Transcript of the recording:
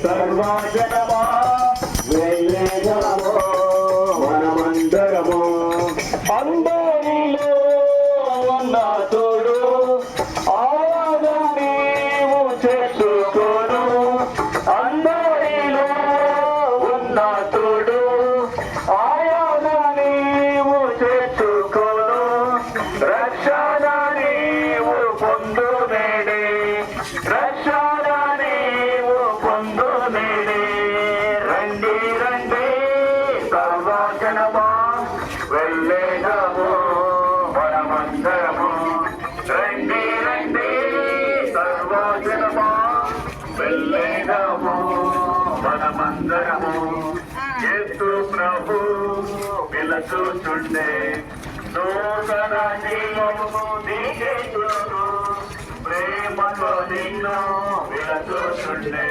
సర్వజనమా వెళ్ళేదాము మనమందరము అందరిలో ఉన్న తోడు ఆరాధన నీవు చేసుకోను అందరిలో ఉన్న తోడు ఆరాధన నీవు చేసుకోను రక్షణ నీవు పొందు నేడే రక్షణ నీవు పొందు నేడే రండి రండి సర్వజనమా వెళ్ళేదాము మనమందరము రండి రండి సర్వజనమా వెళ్ళేదాము మనమందరము యేసు ప్రభు పిలుచుచుండే నూతన జీవము నీకే చూడు ప్రేమతో నిన్ను పిలుచుచుండే